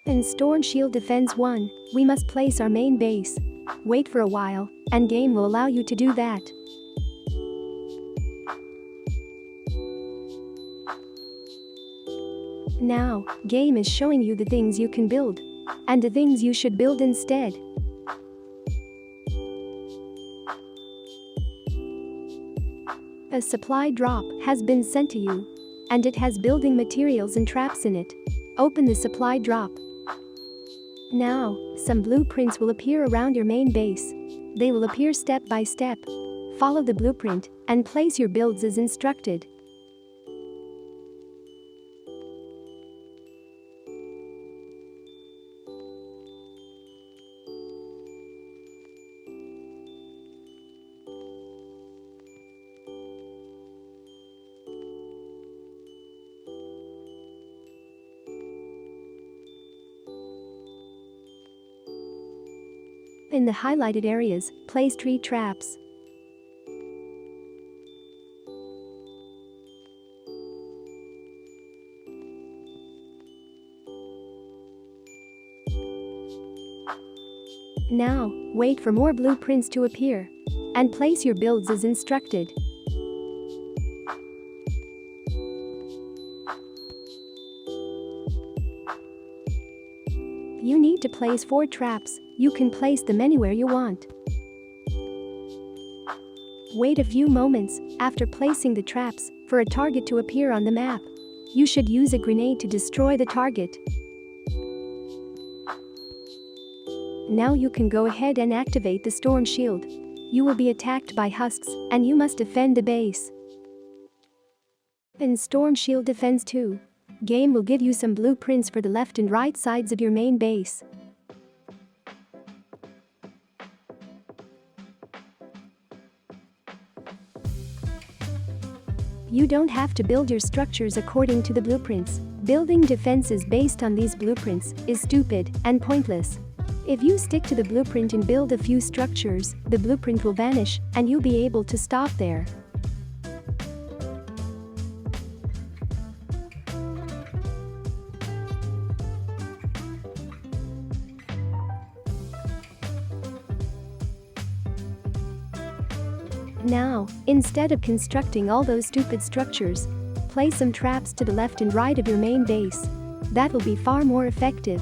In Storm Shield Defense 1, we must place our main base. Wait for a while, and game will allow you to do that. Now, game is showing you the things you can build. And the things you should build instead. A supply drop has been sent to you. And it has building materials and traps in it. Open the supply drop. Now, some blueprints will appear around your main base. They will appear step by step. Follow the blueprint and place your builds as instructed. In the highlighted areas, place tree traps. Now, wait for more blueprints to appear. And place your builds as instructed. You need to place 4 traps. You can place them anywhere you want. Wait a few moments after placing the traps for a target to appear on the map. You should use a grenade to destroy the target. Now you can go ahead and activate the storm shield. You will be attacked by husks and you must defend the base. In Storm Shield Defense 2, game will give you some blueprints for the left and right sides of your main base. You don't have to build your structures according to the blueprints. Building defenses based on these blueprints is stupid and pointless. If you stick to the blueprint and build a few structures, the blueprint will vanish and you'll be able to stop there. Now, instead of constructing all those stupid structures, place some traps to the left and right of your main base. That will be far more effective.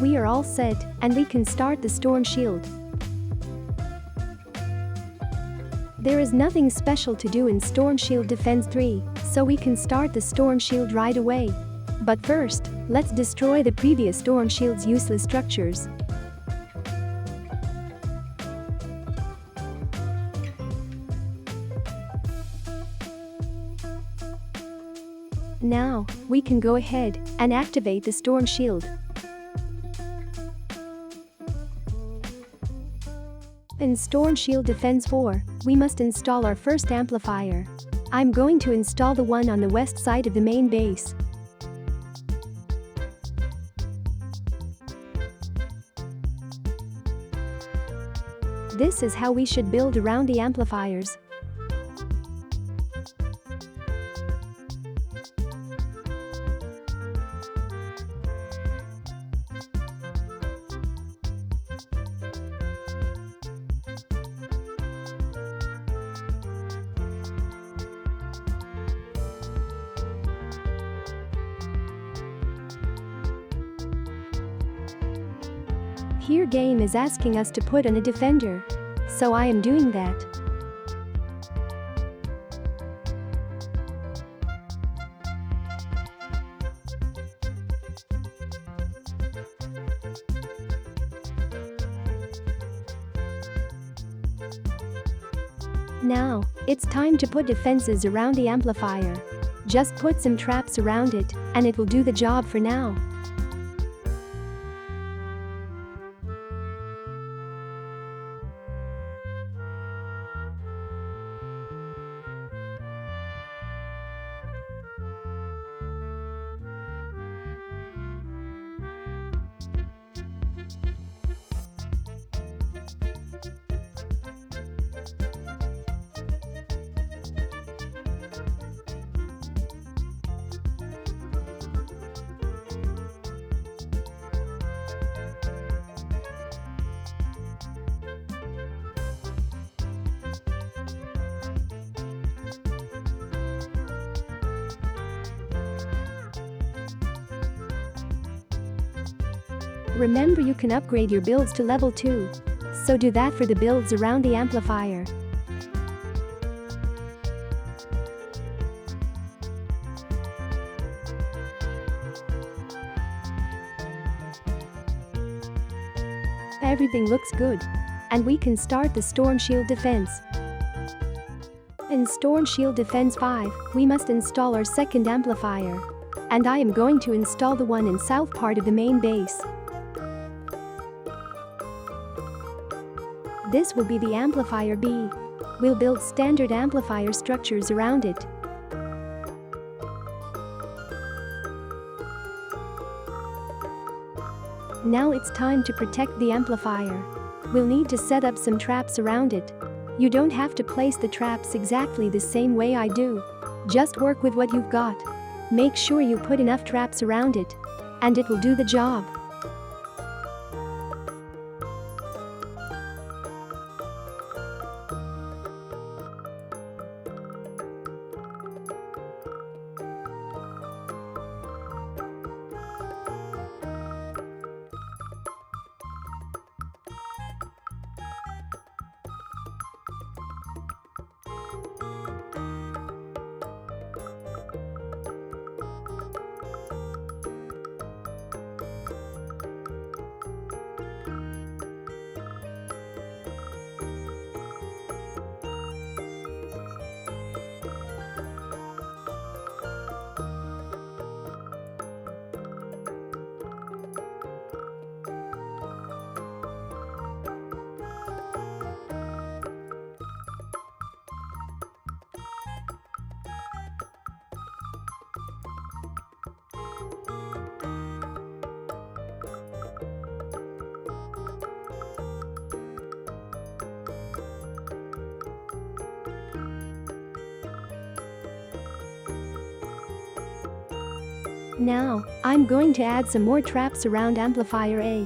We are all set, and we can start the storm shield. There is nothing special to do in Storm Shield Defense 3, so we can start the storm shield right away. But first, let's destroy the previous storm shield's useless structures. Now, we can go ahead and activate the storm shield. In Storm Shield Defense 4, we must install our first amplifier. I'm going to install the one on the west side of the main base. This is how we should build around the amplifiers. Here game is asking us to put on a defender. So I am doing that. Now, it's time to put defenses around the amplifier. Just put some traps around it, and it will do the job for now. Remember, you can upgrade your builds to level 2. So do that for the builds around the amplifier. Everything looks good. And we can start the Storm Shield defense. In Storm Shield Defense 5, we must install our second amplifier. And I am going to install the one in south part of the main base. This will be the amplifier B. We'll build standard amplifier structures around it. Now it's time to protect the amplifier. We'll need to set up some traps around it. You don't have to place the traps exactly the same way I do. Just work with what you've got. Make sure you put enough traps around it. And it will do the job. Now, I'm going to add some more traps around amplifier A.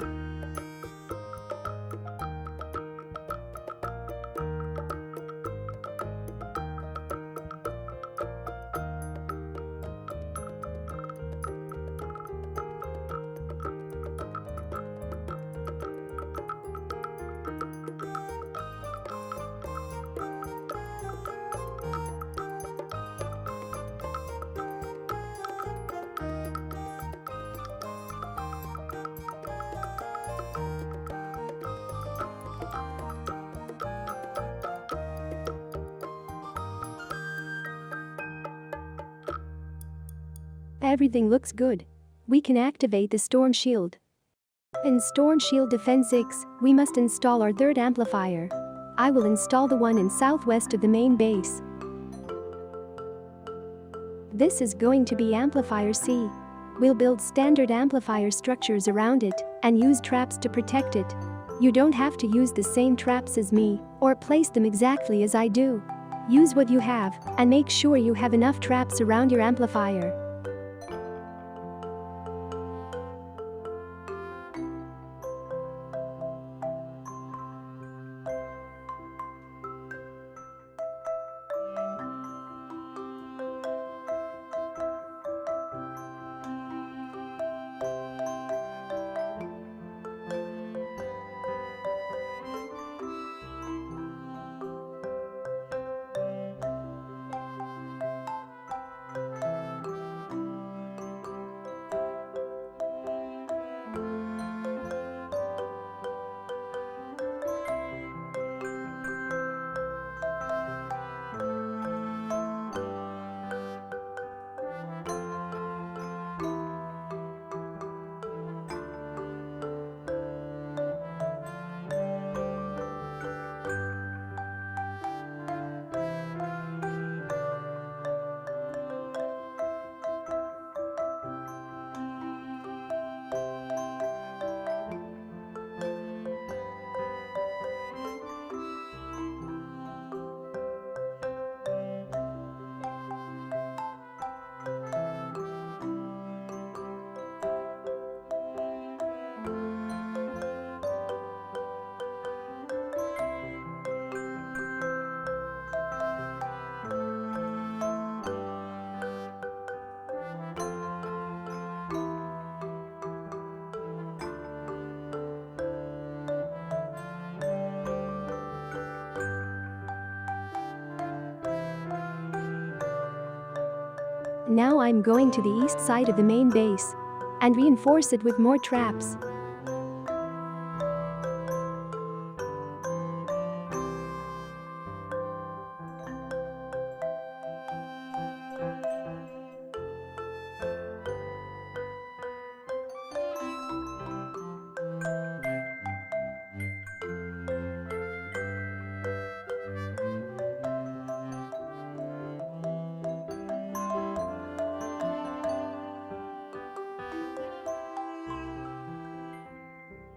Everything looks good. We can activate the Storm Shield. In Storm Shield Defense 6, we must install our third amplifier. I will install the one in southwest of the main base. This is going to be amplifier C. We'll build standard amplifier structures around it and use traps to protect it. You don't have to use the same traps as me or place them exactly as I do. Use what you have and make sure you have enough traps around your amplifier. Now I'm going to the east side of the main base and reinforce it with more traps.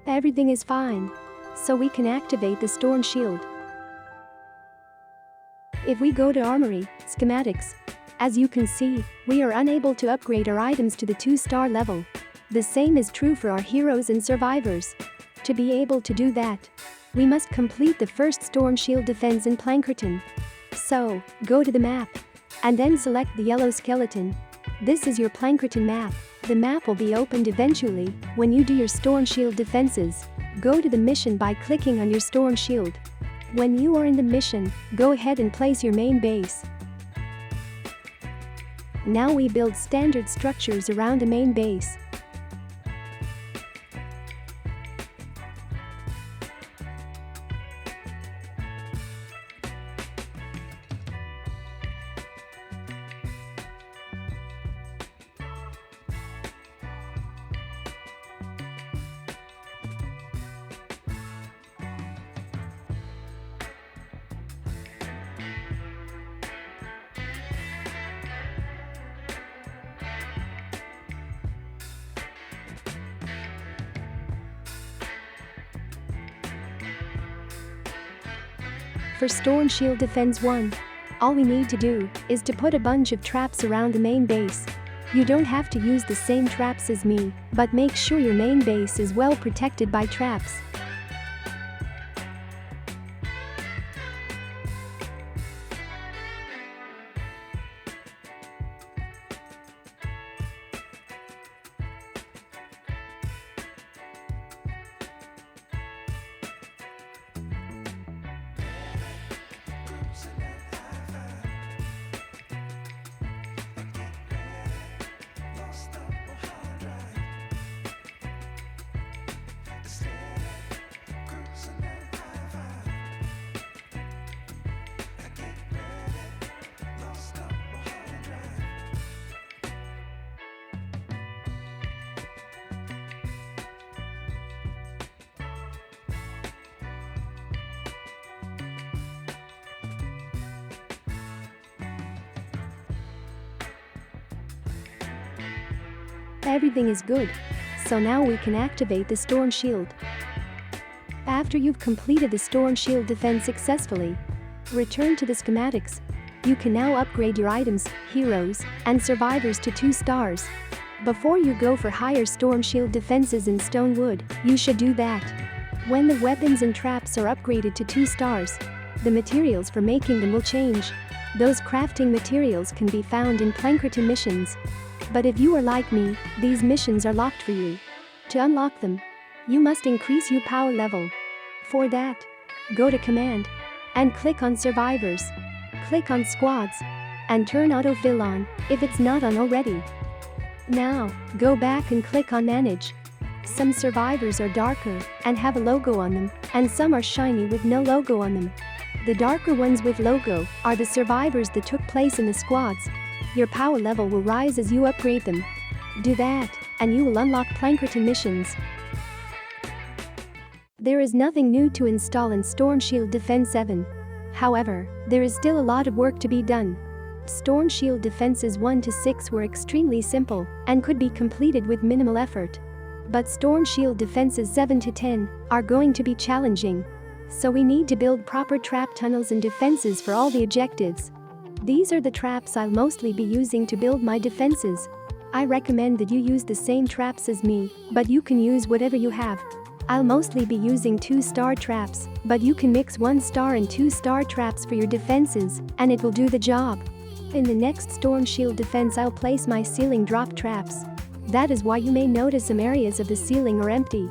Everything is fine, so we can activate the storm shield. If we go to Armory, Schematics, as you can see, we are unable to upgrade our items to the 2-star level. The same is true for our heroes and survivors. To be able to do that, we must complete the first storm shield defense in Plankerton. So, go to the map, and then select the yellow skeleton. This is your Plankerton map. The map will be opened eventually when you do your storm shield defenses. Go to the mission by clicking on your storm shield. When you are in the mission, go ahead and place your main base. Now we build standard structures around the main base. For Storm Shield Defense 1, all we need to do is to put a bunch of traps around the main base. You don't have to use the same traps as me, but make sure your main base is well protected by traps. Everything is good, so now we can activate the Storm Shield. After you've completed the Storm Shield defense successfully, return to the schematics. You can now upgrade your items, heroes, and survivors to 2 stars. Before you go for higher Storm Shield defenses in StoneWood, you should do that. When the weapons and traps are upgraded to 2 stars, the materials for making them will change. Those crafting materials can be found in Plankerton missions. But if you are like me, these missions are locked for you. To unlock them, you must increase your power level. For that, go to Command and click on Survivors. Click on Squads and turn Autofill on if it's not on already. Now, go back and click on Manage. Some survivors are darker and have a logo on them, and some are shiny with no logo on them. The darker ones with logo are the survivors that took place in the squads. Your power level will rise as you upgrade them. Do that, and you will unlock Plankerton missions. There is nothing new to install in Storm Shield Defense 7. However, there is still a lot of work to be done. Storm Shield Defenses 1 to 6 were extremely simple and could be completed with minimal effort. But Storm Shield Defenses 7 to 10 are going to be challenging. So we need to build proper trap tunnels and defenses for all the objectives. These are the traps I'll mostly be using to build my defenses. I recommend that you use the same traps as me, but you can use whatever you have. I'll mostly be using 2-star traps, but you can mix 1-star and 2-star traps for your defenses, and it will do the job. In the next Storm Shield defense I'll place my ceiling drop traps. That is why you may notice some areas of the ceiling are empty.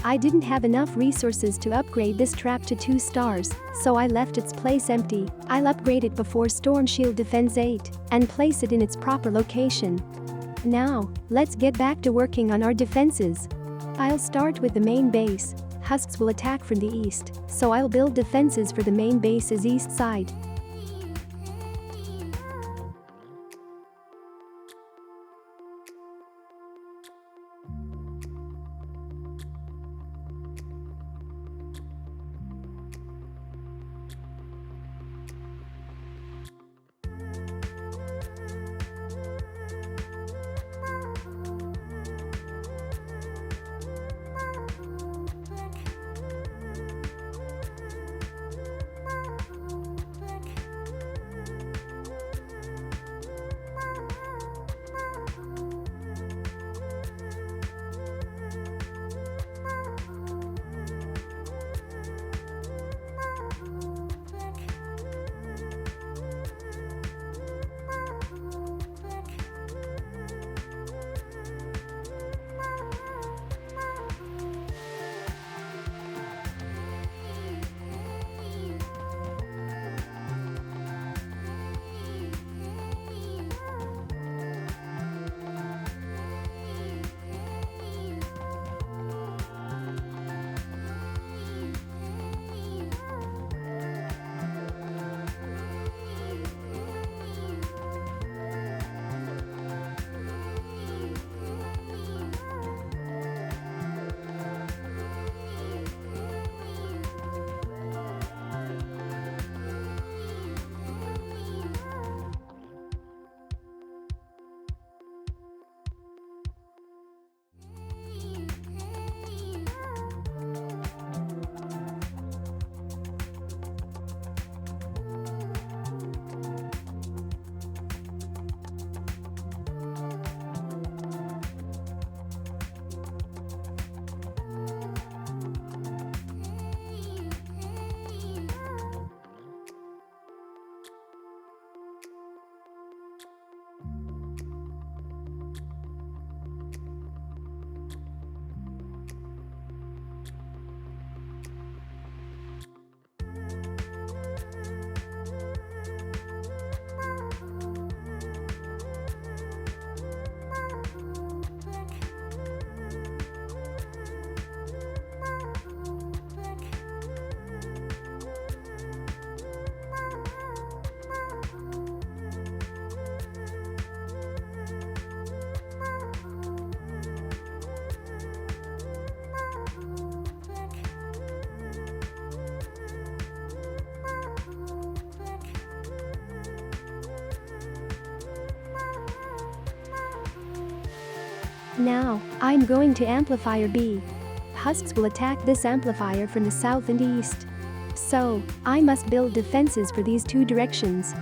I didn't have enough resources to upgrade this trap to 2 stars, so I left its place empty. I'll upgrade it before Storm Shield Defense 8 and place it in its proper location. Now, let's get back to working on our defenses. I'll start with the main base. Husks will attack from the east, so I'll build defenses for the main base's east side. Now, I'm going to Amplifier B. Husks will attack this amplifier from the south and east. So, I must build defenses for these two directions.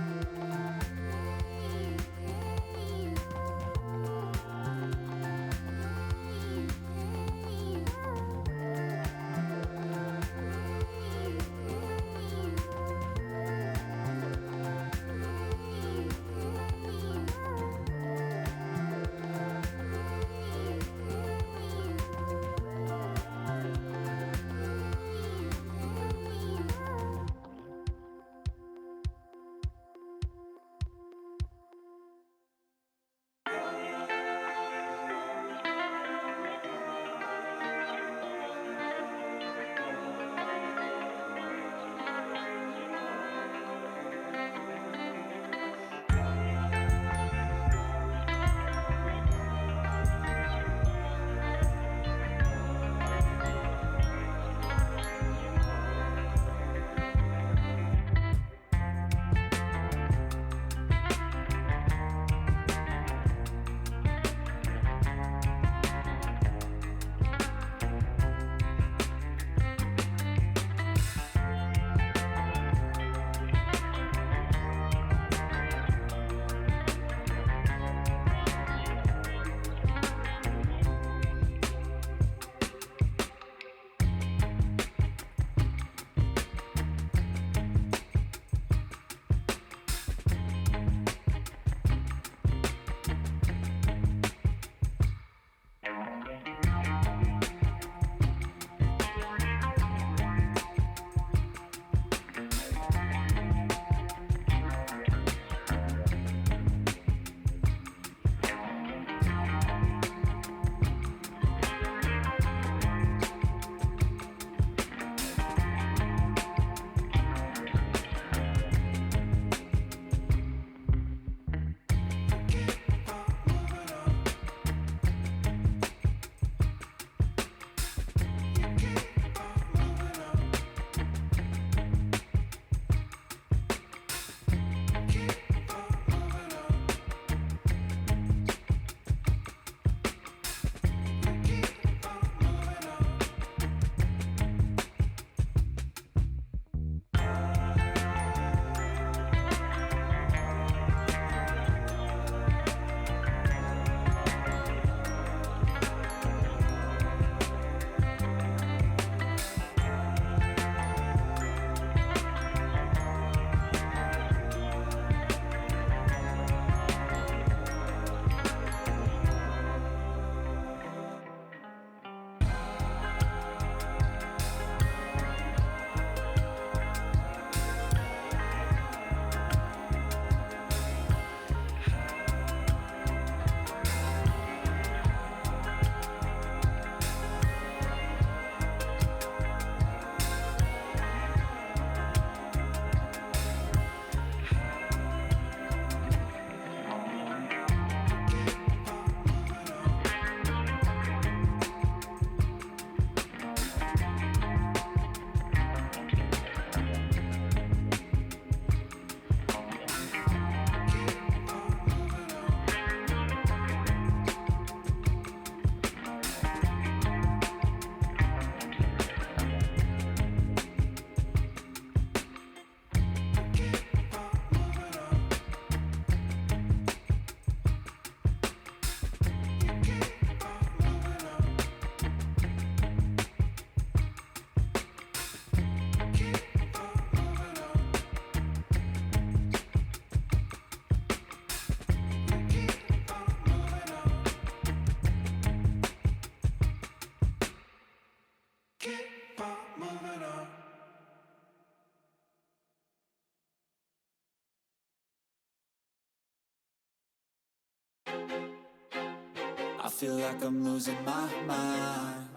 I feel like I'm losing my mind.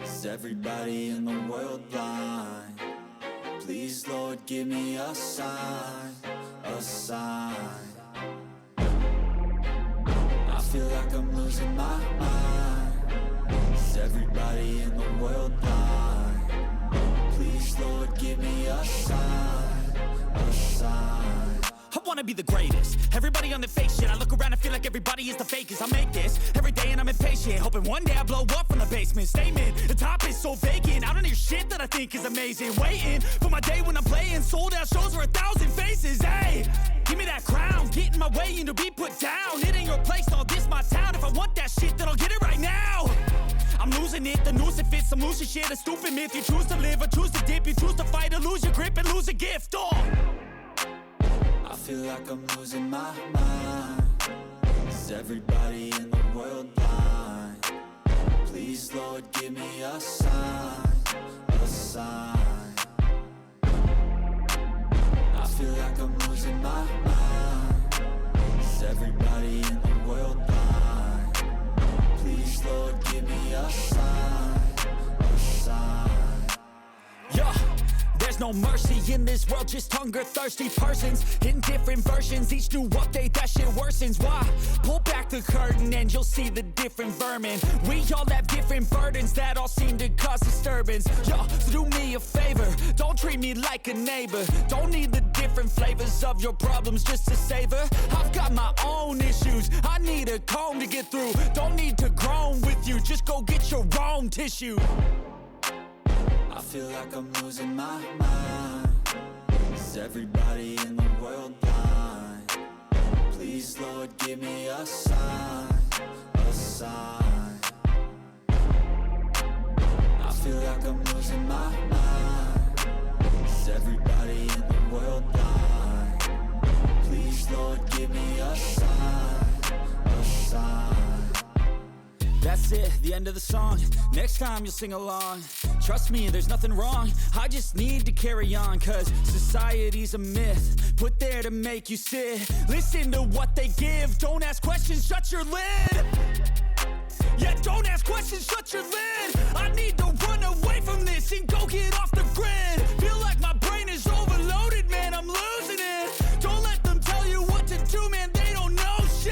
Is everybody in the world blind? Please, Lord, give me a sign, a sign. I feel like I'm losing my mind. Is everybody in the world blind? Please, Lord, give me a sign, a sign. I wanna be the greatest. Everybody on the fake shit. I look around and feel like everybody is the fakest. I make this every day and I'm impatient, hoping one day I blow up from the basement. Statement, the top is so vacant. I don't hear shit that I think is amazing. Waiting for my day when I'm playing sold out shows for 1,000 faces. Hey, give me that crown, get in my way and to be put down. It ain't your place, all this my town. If I want that shit, then I'll get it right now. I'm losing it, the noose it fits. I'm losing shit, a stupid myth. You choose to live or choose to dip. You choose to fight or lose your grip and lose a gift. I feel like I'm losing my mind. Is everybody in the world blind? Please, Lord, give me a sign, a sign. I feel like I'm losing my mind. Is everybody in the world blind? Please, Lord, give me a sign, a sign. Yeah. There's no mercy in this world, just hunger-thirsty persons in different versions. Each new update, that shit worsens. Why? Pull back the curtain and you'll see the different vermin. We all have different burdens that all seem to cause disturbance. Yo, so do me a favor, don't treat me like a neighbor. Don't need the different flavors of your problems just to savor. I've got my own issues, I need a comb to get through. Don't need to groan with you, just go get your own tissue. I feel like I'm losing my mind. Is everybody in the world blind? Please, Lord, give me a sign, a sign. I feel like I'm losing my mind. Is everybody in the world blind? Please, Lord, give me a sign, a sign. That's it, the end of the song. Next time you'll sing along. Trust me, there's nothing wrong. I just need to carry on, cause society's a myth put there to make you sit. Listen to what they give. Don't ask questions, shut your lid. Yeah, don't ask questions, shut your lid. I need to run away from this and go get off the grid. Feel like my brain is overloaded, man, I'm losing it. Don't let them tell you what to do, man, they don't know shit.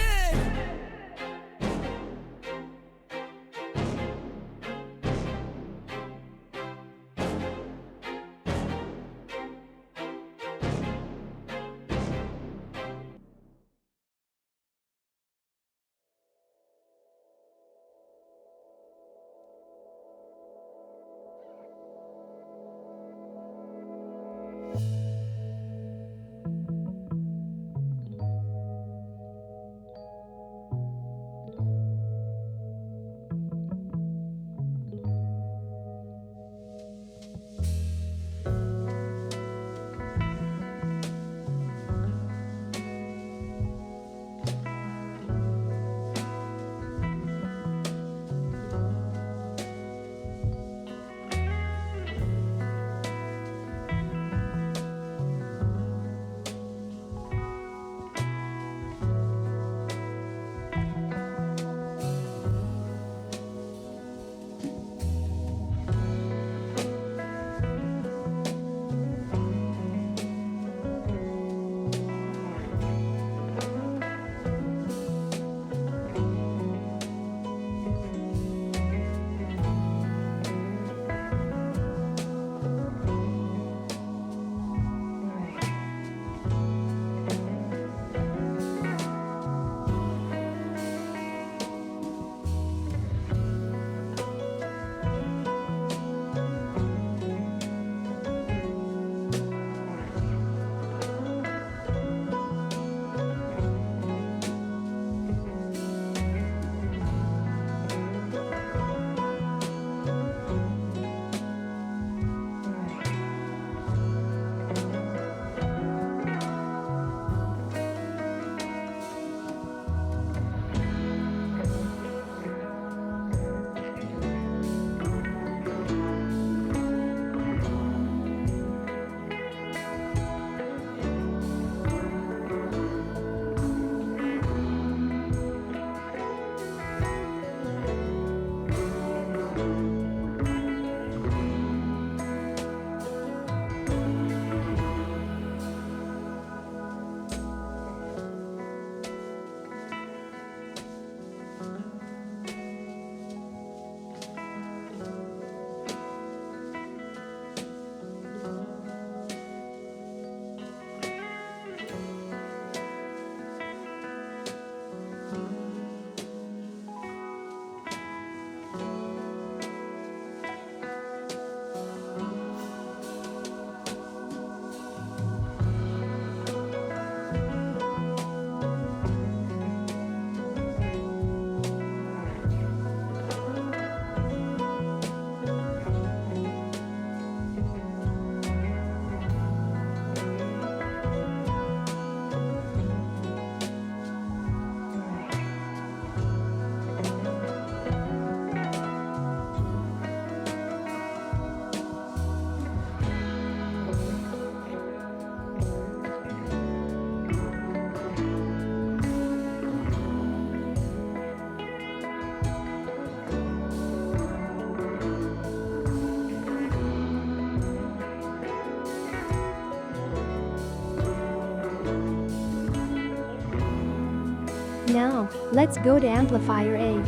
Now, let's go to amplifier A.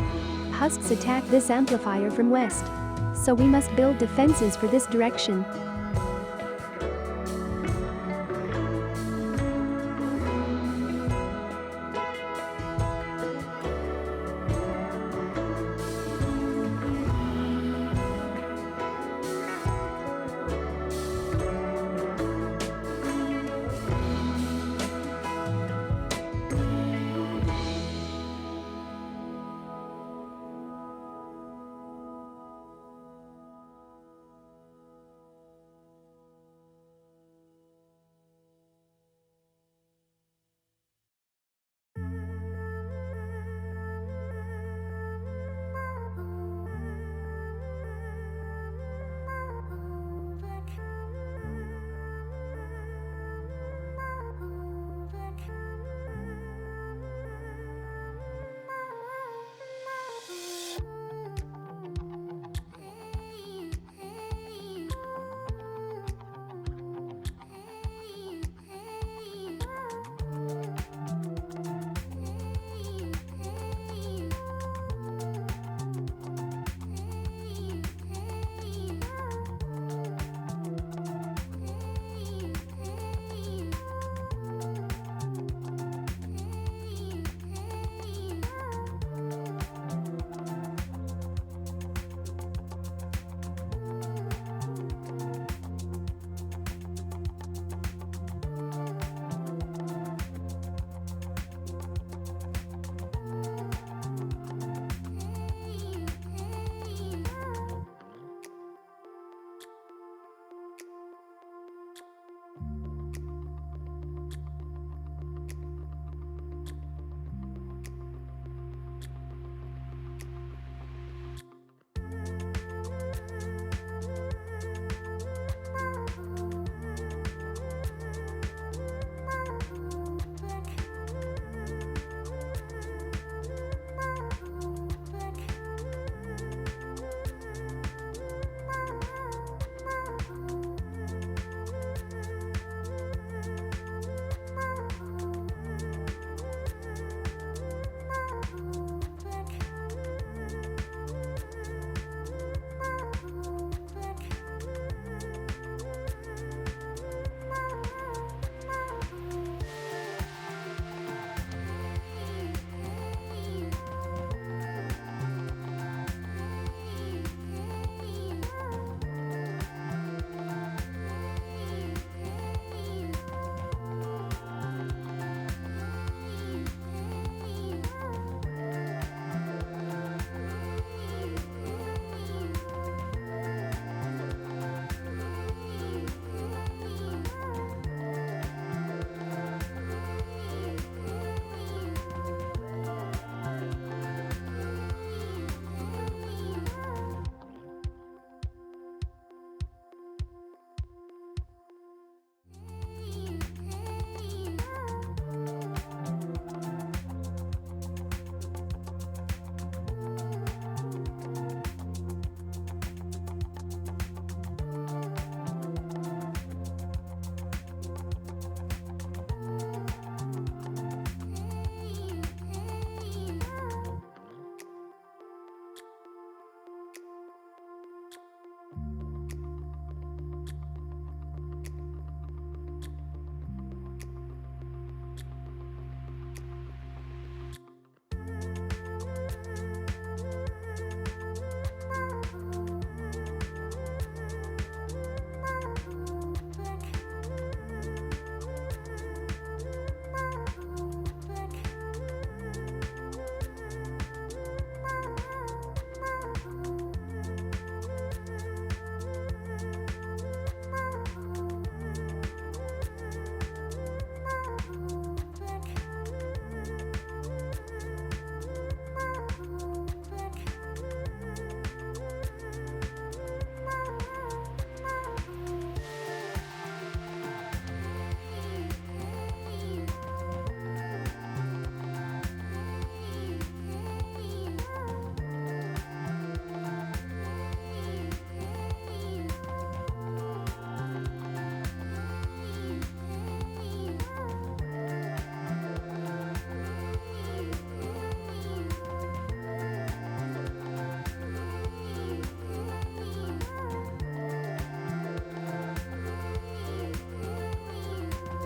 Husks attack this amplifier from west. So we must build defenses for this direction.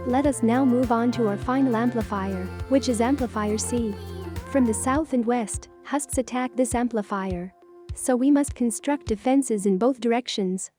Let us now move on to our final amplifier, which is amplifier C. From the south and west, husks attack this amplifier. So we must construct defenses in both directions.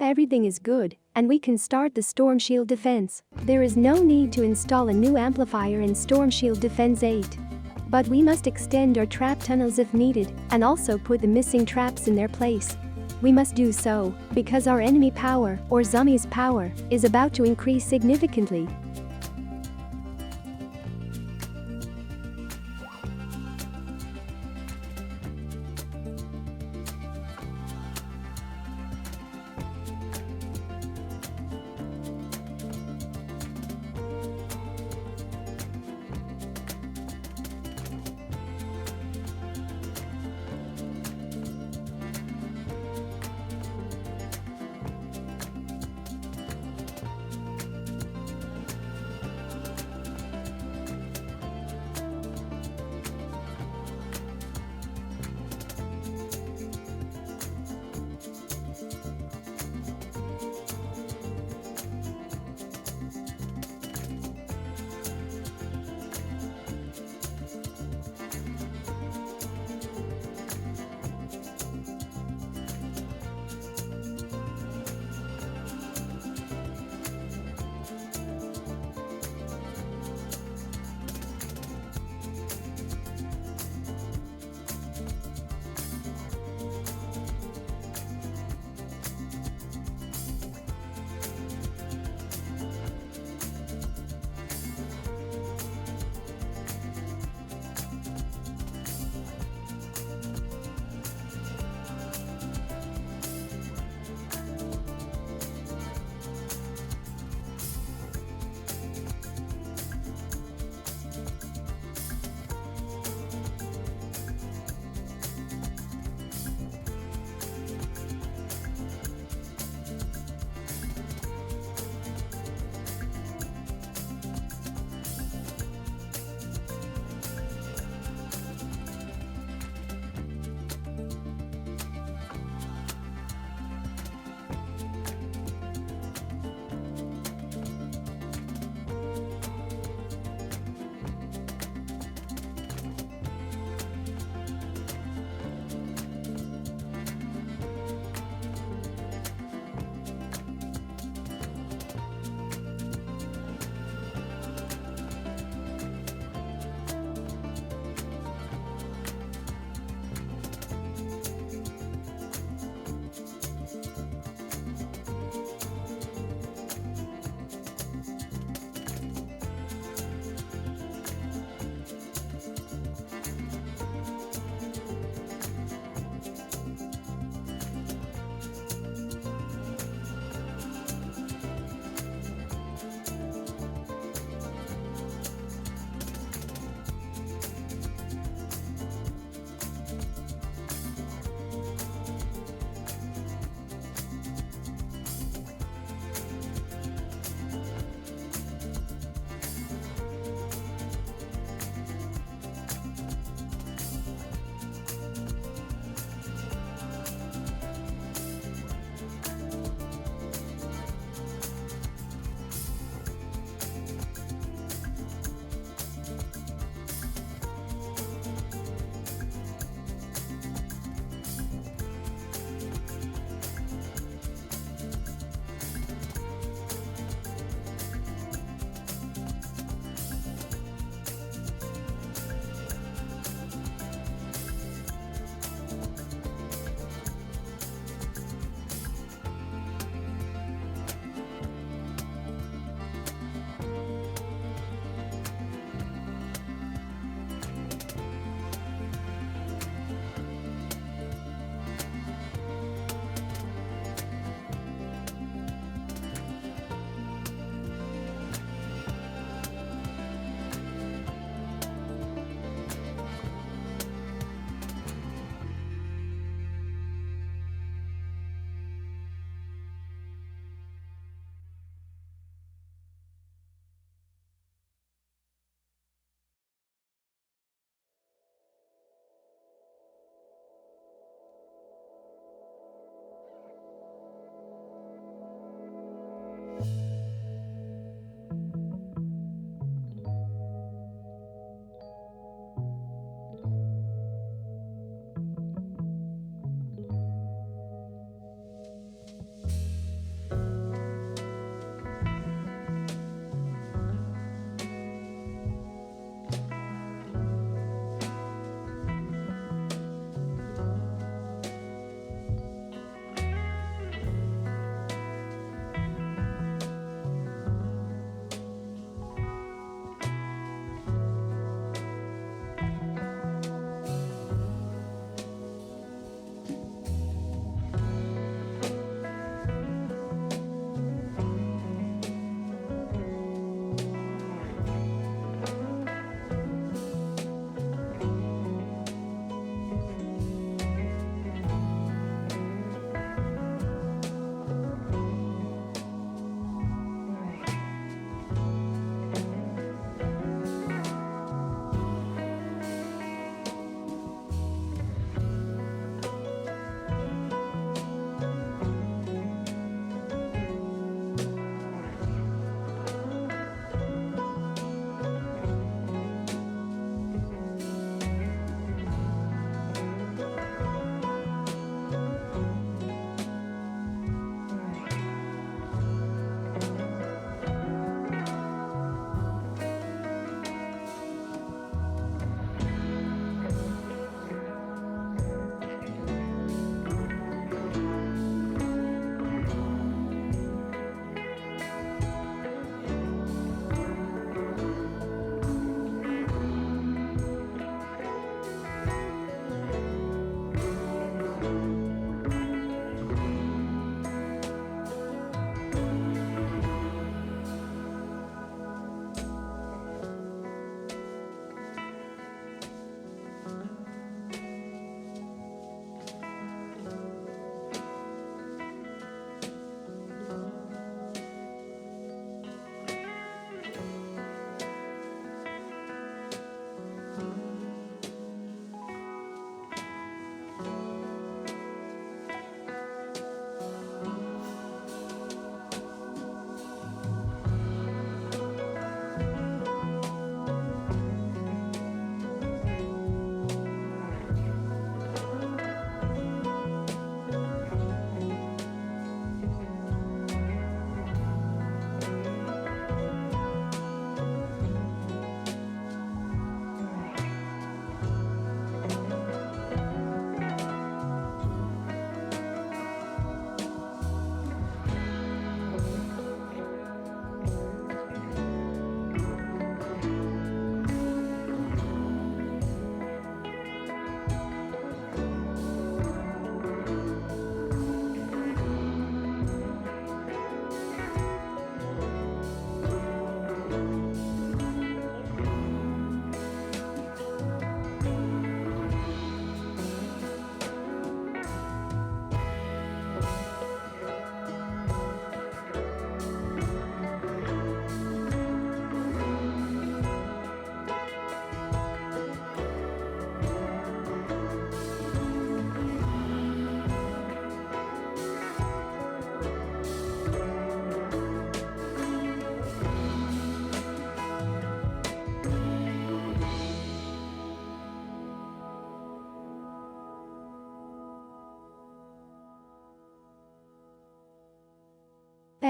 everything is good, and we can start the Storm Shield defense. There is no need to install a new amplifier in Storm Shield Defense 8. But we must extend our trap tunnels if needed, and also put the missing traps in their place. We must do so, because our enemy power, or zombies' power, is about to increase significantly.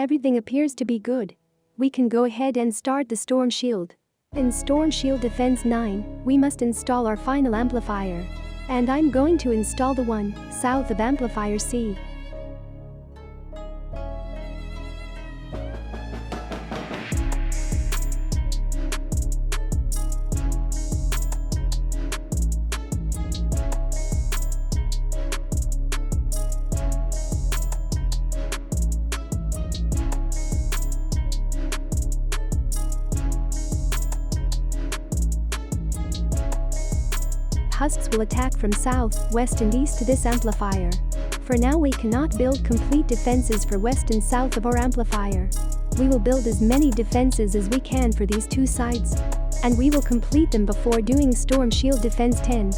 Everything appears to be good. We can go ahead and start the storm shield. In Storm Shield Defense 9, we must install our final amplifier. And I'm going to install the one south of Amplifier C. Husks will attack from south, west and east to this amplifier. For now we cannot build complete defenses for west and south of our amplifier. We will build as many defenses as we can for these two sides. And we will complete them before doing Storm Shield Defense 10.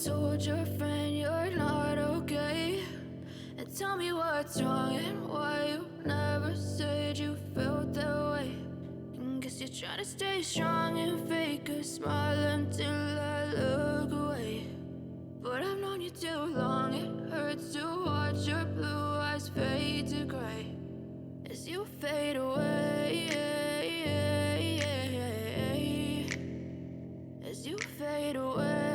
told your friend you're not okay, and tell me what's wrong and why you never said you felt that way. And guess you're trying to stay strong and fake a smile until I look away. But I've known you too long, it hurts to watch your blue eyes fade to gray as you fade away, as you fade away.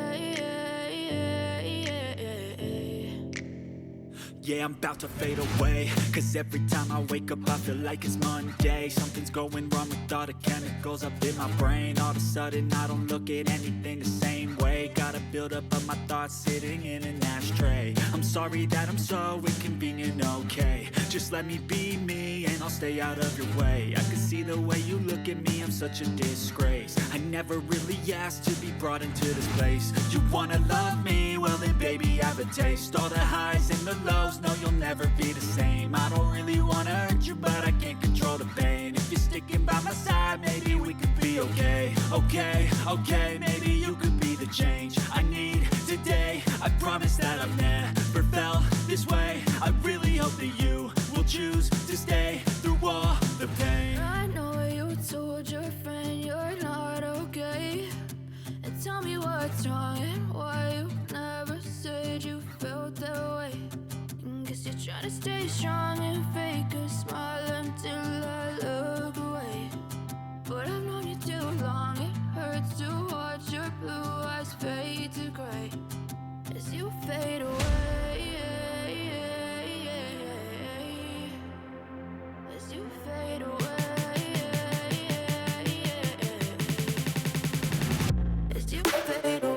Yeah, I'm about to fade away, cause every time I wake up I feel like it's Monday. Something's going wrong with all the chemicals up in my brain. All of a sudden I don't look at anything the same way. Gotta build up of my thoughts sitting in an ashtray. I'm sorry that I'm so inconvenient, okay. Just let me be me and I'll stay out of your way. I can see the way you look at me, I'm such a disgrace. I never really asked to be brought into this place. You wanna love me? Well then baby I have a taste. All the highs and the lows, no you'll never be the same. I don't really wanna hurt you but I can't control the pain. If you're sticking by my side, maybe we could be okay. Okay, maybe you could be the change I need today. I promise that I've never felt this way. I really hope that you will choose to stay through all the pain. I know you told your friend you're not okay, and tell me what's wrong and why you never said you felt that way. Guess you're trying to stay strong and fake a smile until I look away. But I've known you too long, it hurts to watch your blue eyes fade to gray as you fade away. As you fade away. As you fade away.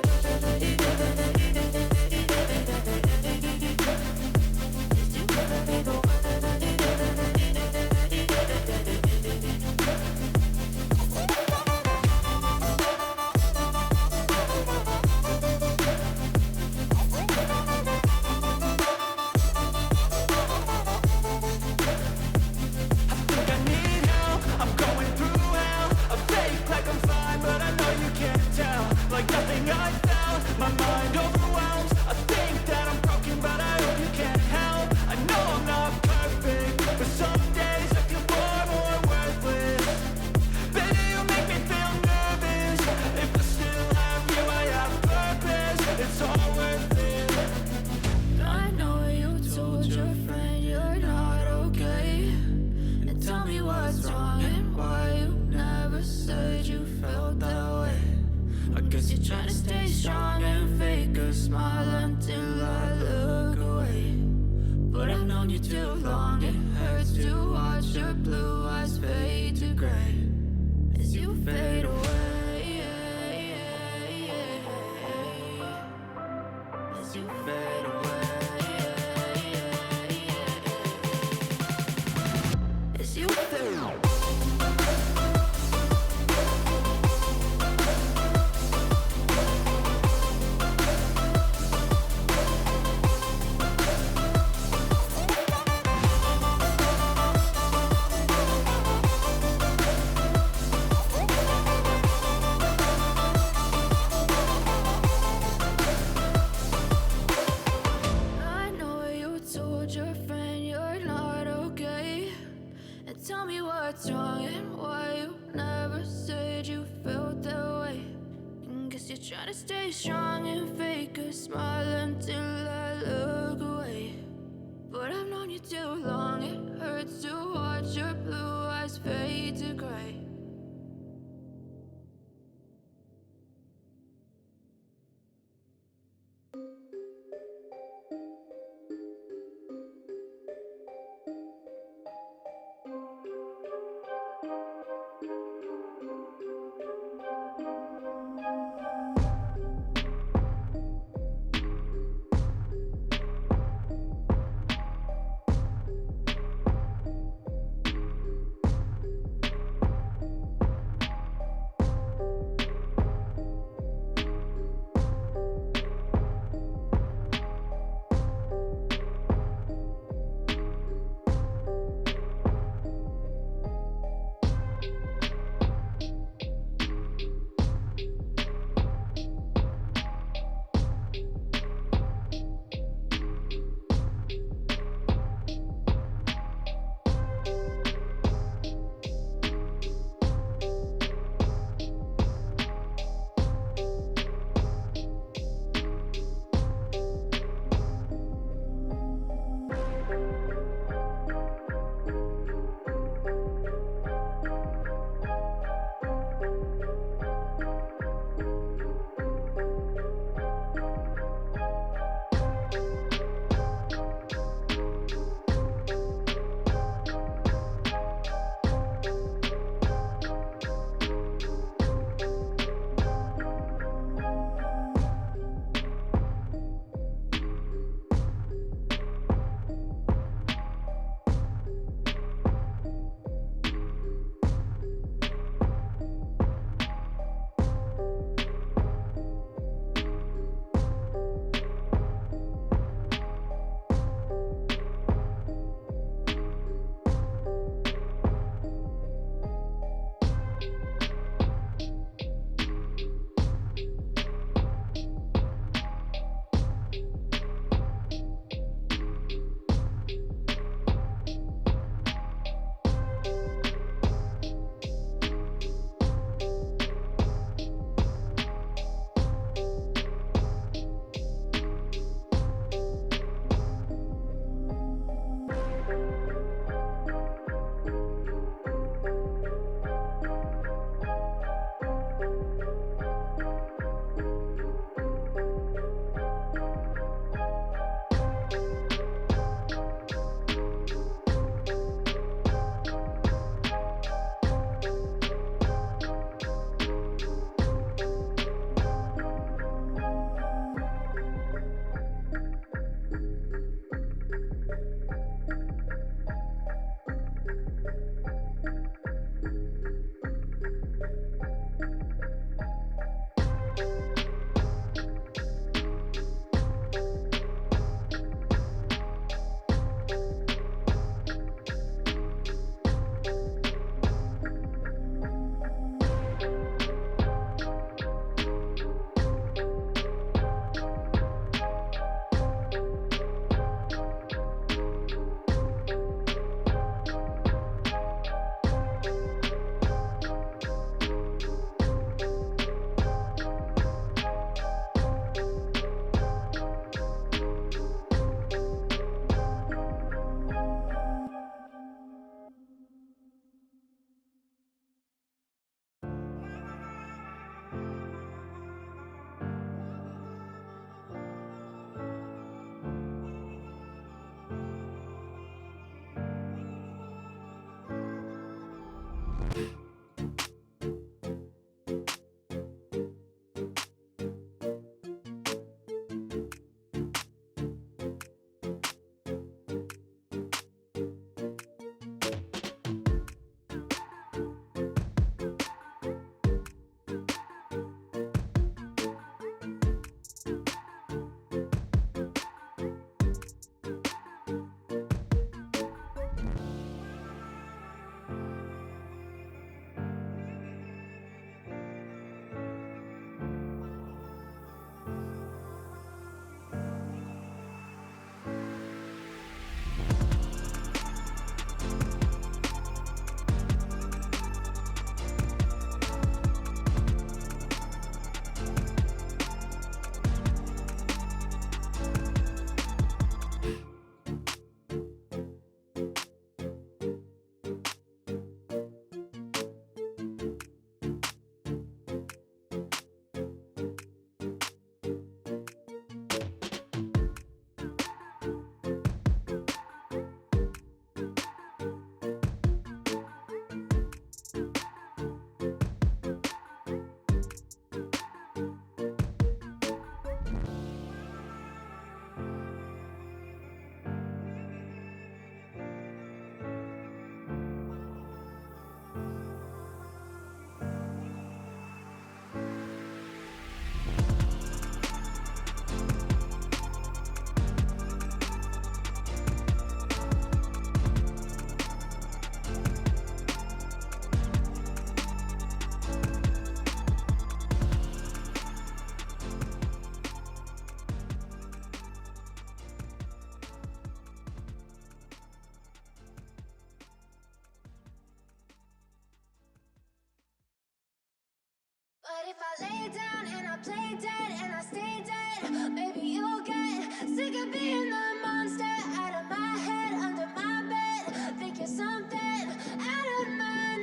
play dead and I stay dead. Maybe you'll get sick of being the monster out of my head, under my bed. Think you're something out of my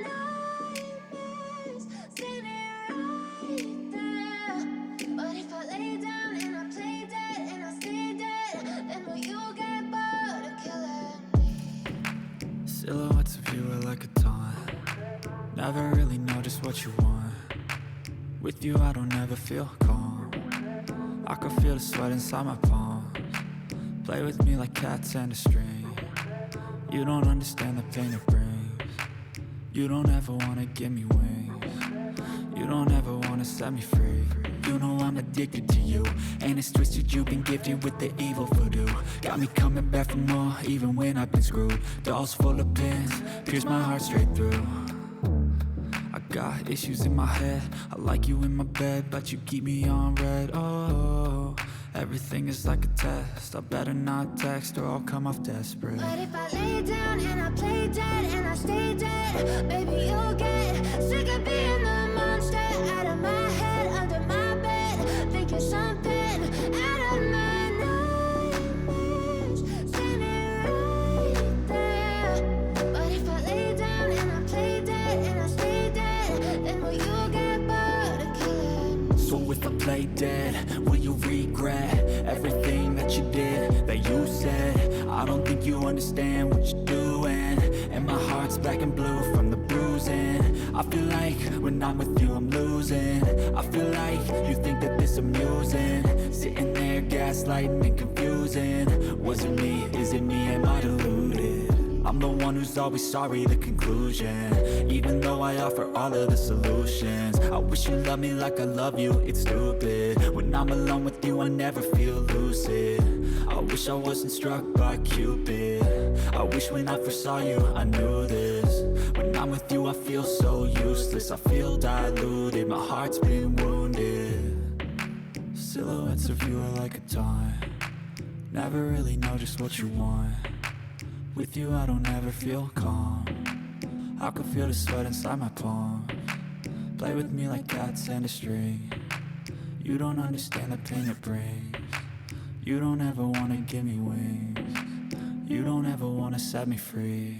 nightmares, standing right there. But if I lay down and I play dead and I stay dead, then will you get bored of killing me? Silhouettes of you are like a taunt. Never really know just what you want. With you I don't ever feel calm. I can feel the sweat inside my palms. Play with me like cats and a string. You don't understand the pain it brings. You don't ever wanna give me wings. You don't ever wanna set me free. You know I'm addicted to you, and it's twisted. You've been gifted with the evil voodoo. Got me coming back for more, even when I've been screwed. Dolls full of pins, pierce my heart straight through. I got issues in my head. I like you in my bed, but you keep me on red. Oh, everything is like a test. I better not text or I'll come off desperate. But if I lay down and I play dead and I stay dead, baby you'll get sick of being the monster out of my head, under my bed. Think you're something out of my nightmares, standing right there. But if I lay down and I play dead and I stay dead, then will you get bored of killing me? So if I play dead, will you regret everything that you did, that you said? I don't think you understand what you're doing, and my heart's black and blue from the bruising. I feel like when I'm with you I'm losing. I feel like you think that this amusing, sitting there gaslighting and confusing. Was it me? Is it me? Am I deluded? I'm the one who's always sorry, the conclusion. Even though I offer all of the solutions, I wish you loved me like I love you, it's stupid. When I'm alone with you I never feel lucid. I wish I wasn't struck by Cupid. I wish when I first saw you I knew this. When I'm with you I feel so useless. I feel diluted, my heart's been wounded. Silhouettes of you are like a taunt. Never really know just what you want. With you I don't ever feel calm. I can feel the sweat inside my palms. Play with me like cats and a string. You don't understand the pain it brings. You don't ever wanna give me wings. You don't ever wanna set me free.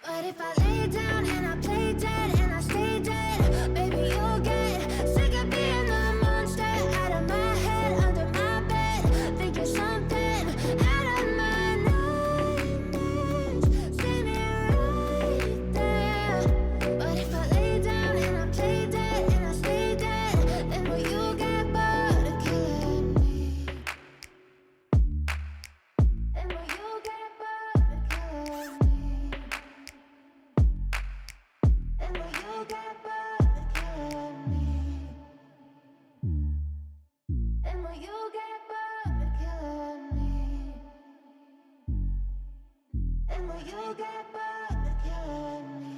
But if I lay down and I play dead and I stay dead, baby you'll get sick of being the monster out of my head, under my bed. Think you're something out of my nightmares, standing right there. But if I lay down and I play dead and I stay dead, then will you get bored of killing me? Then will you get bored of killing me? Then will you get bored of killing me? Then will you get bored of killing me? Then will you get bored of killing me?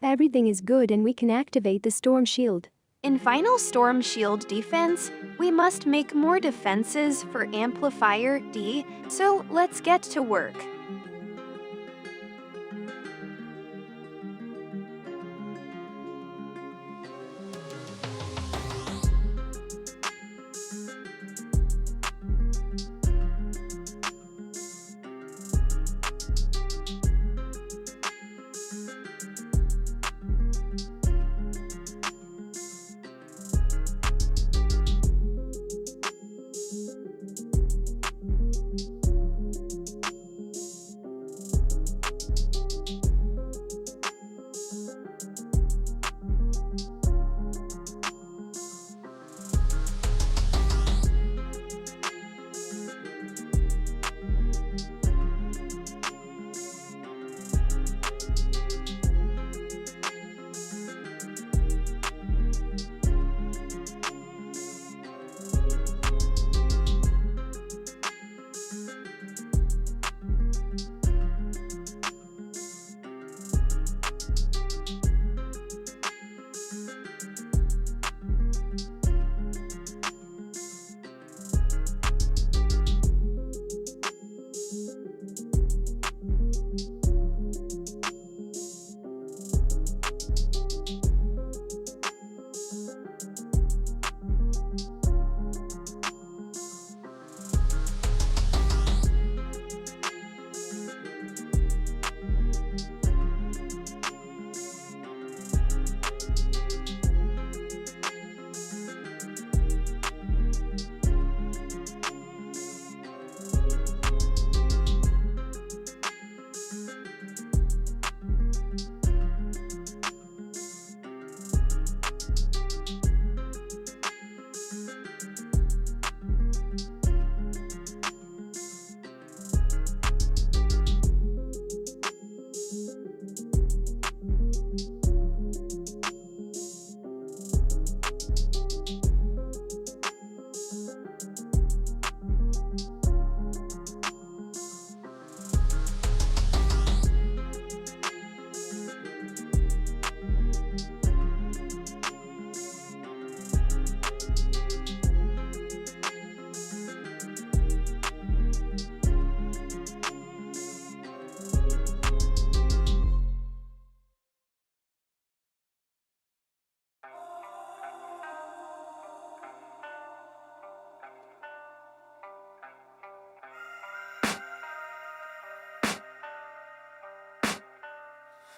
Everything is good and we can activate the storm shield. In final storm shield defense, we must make more defenses for amplifier D, so let's get to work.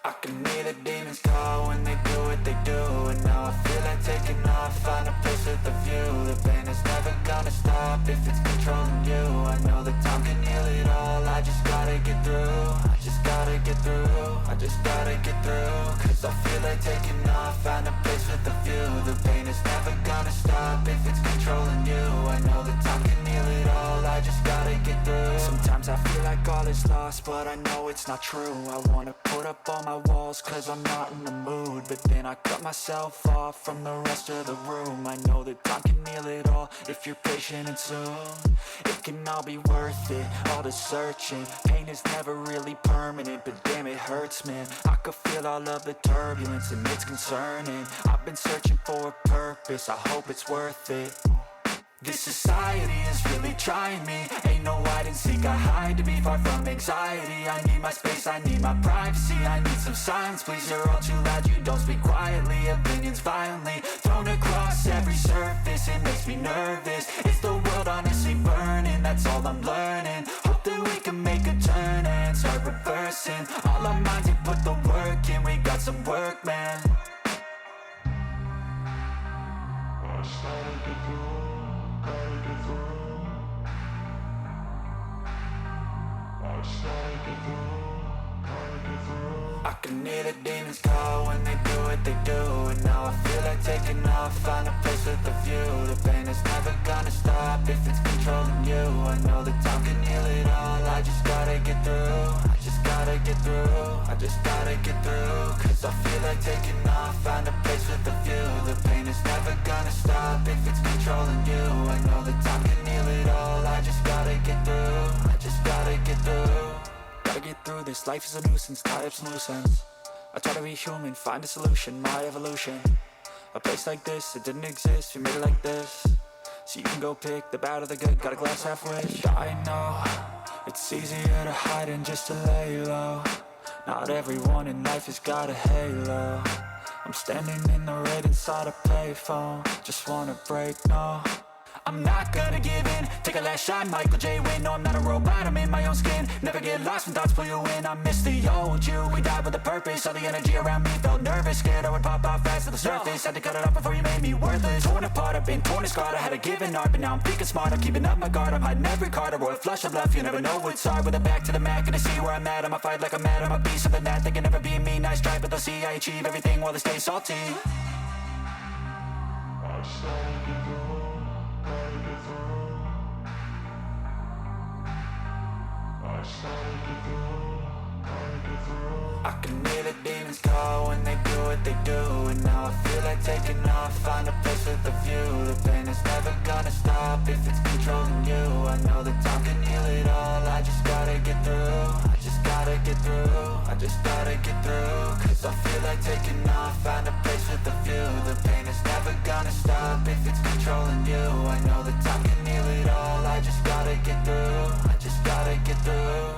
I can hear the demons call when they do what they do. And now I feel like taking off, find a place with a view. The pain is never gonna stop if it's controlling you. I know that time can heal it all, I just gotta get through. I just gotta get through, I just gotta get through. Cause I feel like taking off, find a place with a view. The pain is never gonna stop if it's controlling you. I know that time can heal it all, I just gotta get through. Sometimes I feel like all is lost, but I know it's not true. I wanna put up all my walls cause I'm not in the mood, but then I cut myself off from the rest of the room. I know that time can heal it all if you're patient and soon it can all be worth it, all the searching. Pain is never really permanent, but damn it hurts, man. I could feel all of the turbulence and it's concerning. I've been searching for a purpose, I hope it's worth it. This society is really trying me. Ain't no hide and seek, I hide to be far from anxiety. I need my space, I need my privacy. I need some silence, please, you're all too loud. You don't speak quietly, opinions violently thrown across every surface. It makes me nervous, it's the world honestly burning. That's all I'm learning, hope that we can make a turn and start reversing. All our minds, we put the work in, we got some work, man. I can hear the demons call when they do what they do. And now I feel like taking off, find a place with a view. The pain is never gonna stop if it's controlling you. I know that time can heal it all, I just gotta get through. I just gotta get through, I just gotta get through. Cause I feel like taking off, find a place with a view. The pain is never gonna stop if it's controlling you. I know that time can heal it all, I just gotta get through. I just gotta get through. Gotta get through this, life is a nuisance, tie up some loose ends. I try to be human, find a solution, my evolution. A place like this, it didn't exist, we made it like this. So you can go pick the bad or the good, got a glass halfway. I know, it's easier to hide than just to lay low. Not everyone in life has got a halo. I'm standing in the red inside a payphone. Just wanna break, no, I'm not gonna give in. Take a last shot, Michael J. Win. No, I'm not a robot, I'm in my own skin. Never get lost when thoughts pull you in. I miss the old you, we died with a purpose. All the energy around me felt nervous. Scared I would pop off fast to the surface. Had to cut it off before you made me worthless. Torn apart, I've been torn and scarred. I had a given art, but now I'm thinking smart. I'm keeping up my guard, I'm hiding every card. A royal flush of love, you never know what's hard. With a back to the mat, gonna see where I'm at. I'ma fight like I'm mad, I'ma be something that they can never be me. Nice try, but they'll see I achieve everything while they stay salty. I can hear the demons call when they do what they do. And now I feel like taking off, find a place with a view. The pain is never gonna stop if it's controlling you. I know that time can heal it all, I just gotta get through. I just gotta get through, I just gotta get through. Cause I feel like taking off, find a place with a view. The pain is never gonna stop if it's controlling you. I know that time can heal it all, I just gotta get through. I just gotta get through.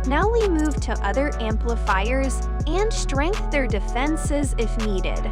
Now we move to other amplifiers and strengthen their defenses if needed.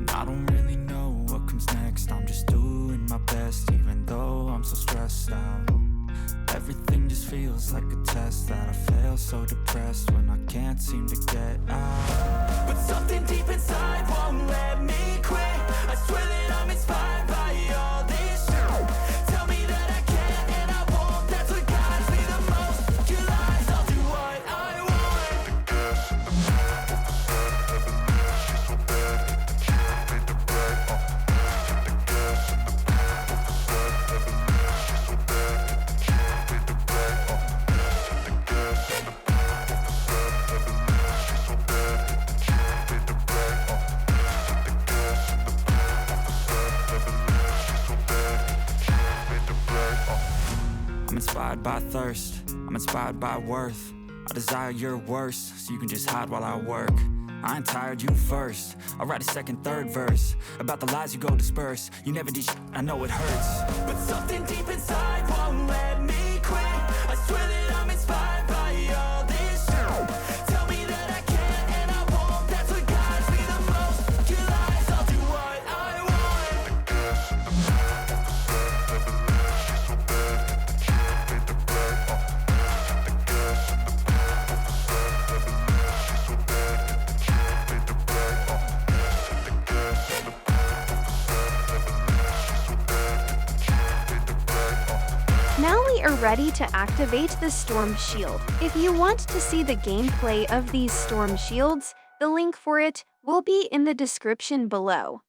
I don't really know what comes next. I'm just doing my best, even though I'm so stressed out. Everything just feels like a test that I fail, so depressed when I can't seem to get out. But something deep inside won't let me quit. I swear that I'm inspired by all this shit. Tell me that I can and I won't. That's what guides me the most. Your lies, I'll do what I want. I'm inspired by thirst, I'm inspired by worth. I desire your worst, so you can just hide while I work. I ain't tired, you first. I'll write a second, third verse about the lies you go disperse. You never did shit, I know it hurts. But something deep inside won't let me quit. I swear that I'm inspired by all this shit. Tell me that I can and I won't. That's what guides me the most. Your lies, I'll do what I want. Now we are ready to activate the Storm Shield. If you want to see the gameplay of these Storm Shields, the link for it will be in the description below.